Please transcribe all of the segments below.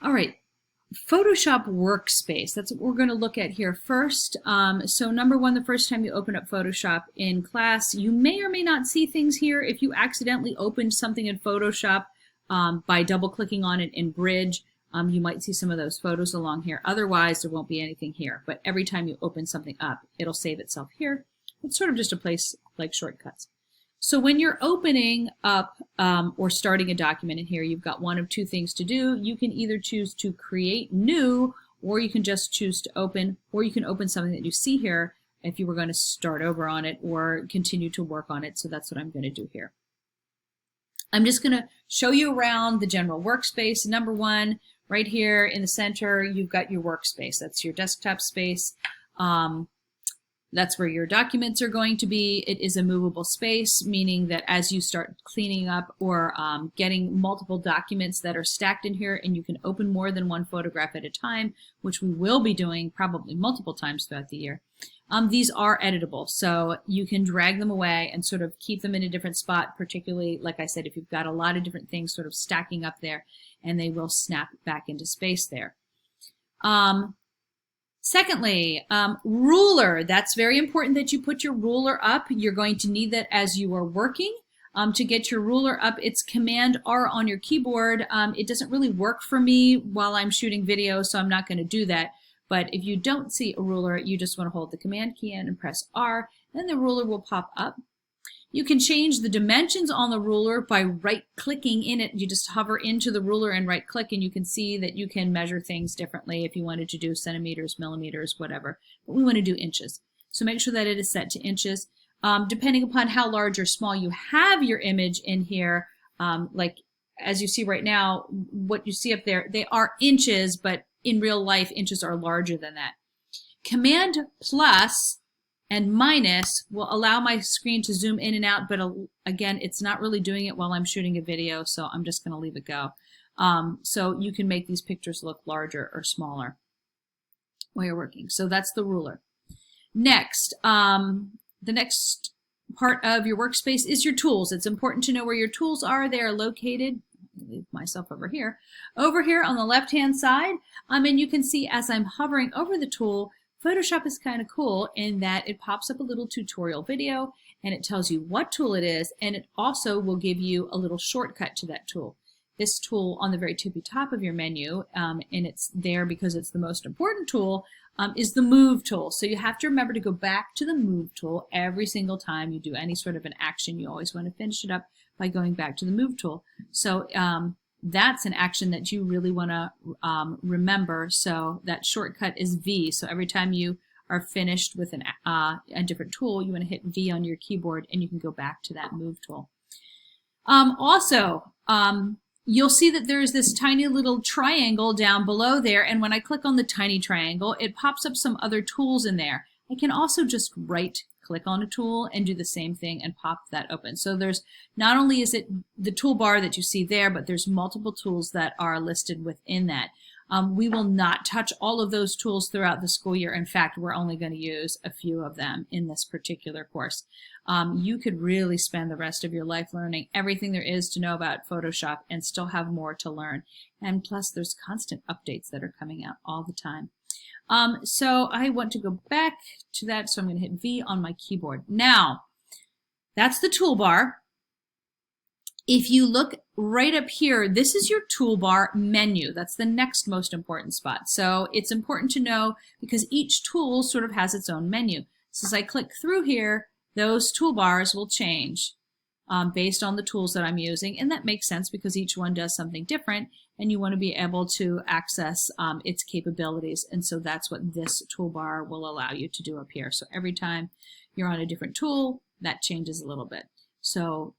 All right, Photoshop workspace. That's what we're going to look at here first. So number one, the first time you open up Photoshop in class, you may or may not see things here. If you accidentally opened something in Photoshop by double clicking on it in Bridge, you might see some of those photos along here. Otherwise, there won't be anything here. But every time you open something up, it'll save itself here. It's sort of just a place like shortcuts. So when you're opening up or starting a document in here, you've got one of two things to do. You can either choose to create new, or you can just choose to open, or you can open something that you see here if you were going to start over on it or continue to work on it. So that's what I'm going to do here. I'm just going to show you around the general workspace. Number one, right here in the center, you've got your workspace. That's your desktop space. That's where your documents are going to be. It is a movable space, meaning that as you start cleaning up or getting multiple documents that are stacked in here, and you can open more than one photograph at a time, which we will be doing probably multiple times throughout the year. These are editable, so you can drag them away and sort of keep them in a different spot, particularly, like I said, if you've got a lot of different things sort of stacking up there, and they will snap back into space there. Secondly, ruler. That's very important that you put your ruler up. You're going to need that as you are working. To get your ruler up, it's Command R on your keyboard. It doesn't really work for me while I'm shooting video, so I'm not going to do that. But if you don't see a ruler, you just want to hold the Command key in and press R, and the ruler will pop up. You can change the dimensions on the ruler by right-clicking in it. You just hover into the ruler and right-click, and you can see that you can measure things differently if you wanted to do centimeters, millimeters, whatever. But we want to do inches. So make sure that it is set to inches. Depending upon how large or small you have your image in here, like as you see right now, what you see up there, they are inches, but in real life, inches are larger than that. Command plus and minus will allow my screen to zoom in and out, but again, it's not really doing it while I'm shooting a video, so I'm just going to leave it go. So you can make these pictures look larger or smaller while you're working. So that's the ruler. Next, the next part of your workspace is your tools. It's important to know where your tools are. They are located, I'll leave myself over here on the left-hand side. And you can see as I'm hovering over the tool, Photoshop is kind of cool in that it pops up a little tutorial video and it tells you what tool it is, and it also will give you a little shortcut to that tool. This tool on the very tippy top of your menu, and it's there because it's the most important tool, is the Move tool. So you have to remember to go back to the Move tool every single time you do any sort of an action. You always want to finish it up by going back to the Move tool. So that's an action that you really want to remember. So that shortcut is V. So every time you are finished with a different tool, you want to hit V on your keyboard, and you can go back to that Move tool. You'll see that there's this tiny little triangle down below there, and when I click on the tiny triangle, it pops up some other tools in there. I can also just right-click on a tool and do the same thing and pop that open. So there's not only is it the toolbar that you see there, but there's multiple tools that are listed within that. We will not touch all of those tools throughout the school year. In fact, we're only going to use a few of them in this particular course. You could really spend the rest of your life learning everything there is to know about Photoshop and still have more to learn. And plus, there's constant updates that are coming out all the time. So I want to go back to that, so I'm going to hit V on my keyboard. Now, that's the toolbar. If you look right up here, this is your toolbar menu. That's the next most important spot. So it's important to know because each tool sort of has its own menu. So as I click through here, those toolbars will change based on the tools that I'm using. And that makes sense because each one does something different, and you want to be able to access its capabilities. And so that's what this toolbar will allow you to do up here. So every time you're on a different tool, that changes a little bit. So,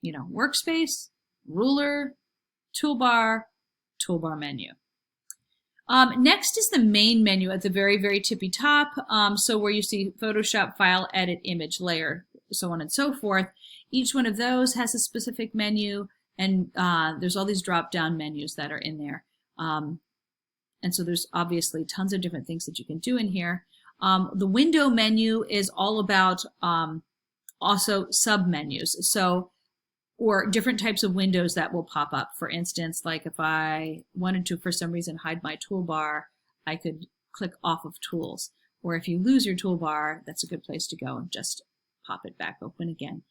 you know, workspace, ruler, toolbar, toolbar menu. Next is the main menu at the very, very tippy top. So where you see Photoshop, File, Edit, Image, Layer, so on and so forth. Each one of those has a specific menu, and there's all these drop-down menus that are in there. And so there's obviously tons of different things that you can do in here. The window menu is all about also sub-menus. So or different types of windows that will pop up. For instance, like if I wanted to, for some reason, hide my toolbar, I could click off of tools. Or if you lose your toolbar, that's a good place to go and just pop it back open again.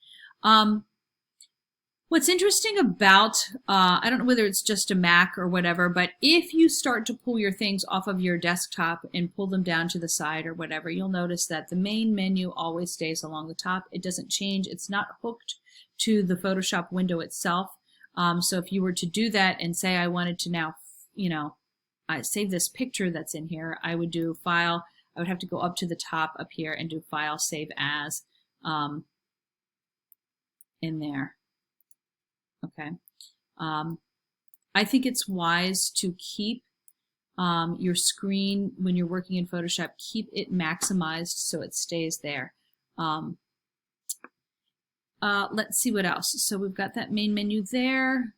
What's interesting about, I don't know whether it's just a Mac or whatever, but if you start to pull your things off of your desktop and pull them down to the side or whatever, you'll notice that the main menu always stays along the top. It doesn't change. It's not hooked to the Photoshop window itself. So if you were to do that and say I wanted to now, save this picture that's in here, I would do File. I would have to go up to the top up here and do File, Save As in there. Okay. I think it's wise to keep your screen when you're working in Photoshop, keep it maximized so it stays there. Let's see what else. So we've got that main menu there.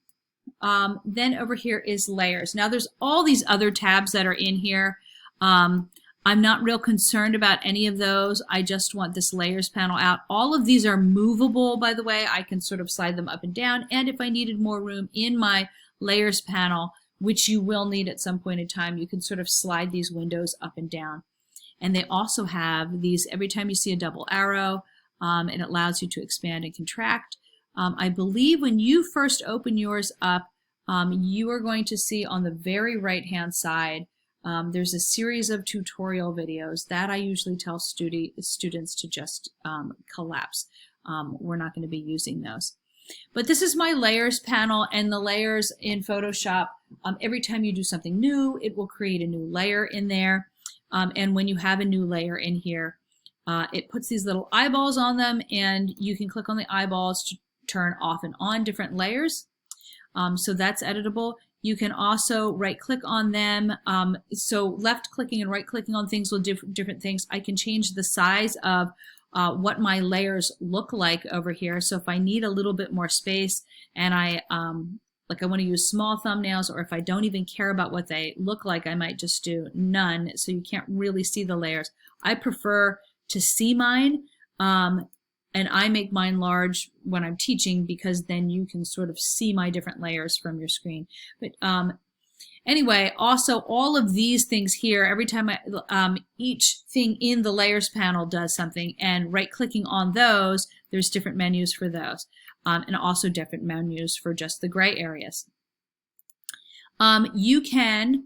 Then over here is layers. Now there's all these other tabs that are in here. I'm not real concerned about any of those. I just want this layers panel out. All of these are movable, by the way. I can sort of slide them up and down. And if I needed more room in my layers panel, which you will need at some point in time, you can sort of slide these windows up and down. And they also have these, every time you see a double arrow, and it allows you to expand and contract. I believe when you first open yours up, you are going to see on the very right-hand side, there's a series of tutorial videos that I usually tell students to just collapse. We're not going to be using those. But this is my layers panel, and the layers in Photoshop, every time you do something new, it will create a new layer in there. And when you have a new layer in here, it puts these little eyeballs on them, and you can click on the eyeballs to turn off and on different layers. So that's editable. You can also right-click on them. So left-clicking and right-clicking on things will do different things. I can change the size of what my layers look like over here. So if I need a little bit more space and I want to use small thumbnails, or if I don't even care about what they look like, I might just do none, so you can't really see the layers. I prefer to see mine, and I make mine large when I'm teaching because then you can sort of see my different layers from your screen. But anyway, also all of these things here, every time each thing in the layers panel does something, and right-clicking on those, there's different menus for those, and also different menus for just the gray areas. You can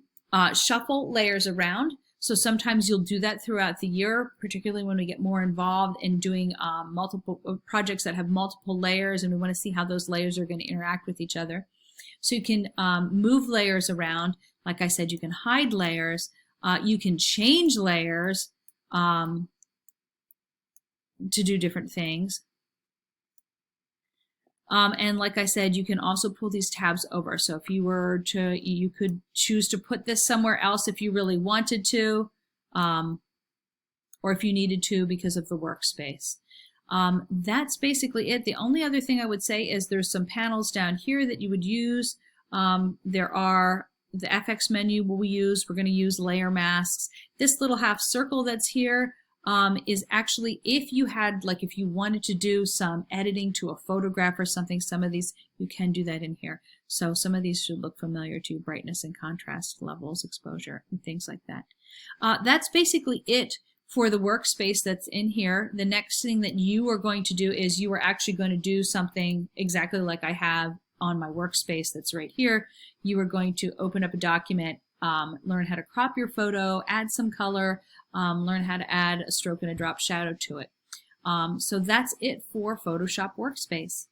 shuffle layers around. So sometimes you'll do that throughout the year, particularly when we get more involved in doing multiple projects that have multiple layers, and we want to see how those layers are going to interact with each other. So you can move layers around. Like I said, you can hide layers. You can change layers to do different things. And like I said, you can also pull these tabs over. So if you were to, you could choose to put this somewhere else if you really wanted to, or if you needed to because of the workspace. That's basically it. The only other thing I would say is there's some panels down here that you would use. There are the FX menu we'll use. We're going to use layer masks. This little half circle that's here is actually if you had, like if you wanted to do some editing to a photograph or something, some of these, you can do that in here. So some of these should look familiar to you, brightness and contrast levels, exposure, and things like that. That's basically it for the workspace that's in here. The next thing that you are going to do is you are actually going to do something exactly like I have on my workspace that's right here. You are going to open up a document, learn how to crop your photo, add some color, learn how to add a stroke and a drop shadow to it. So that's it for Photoshop Workspace.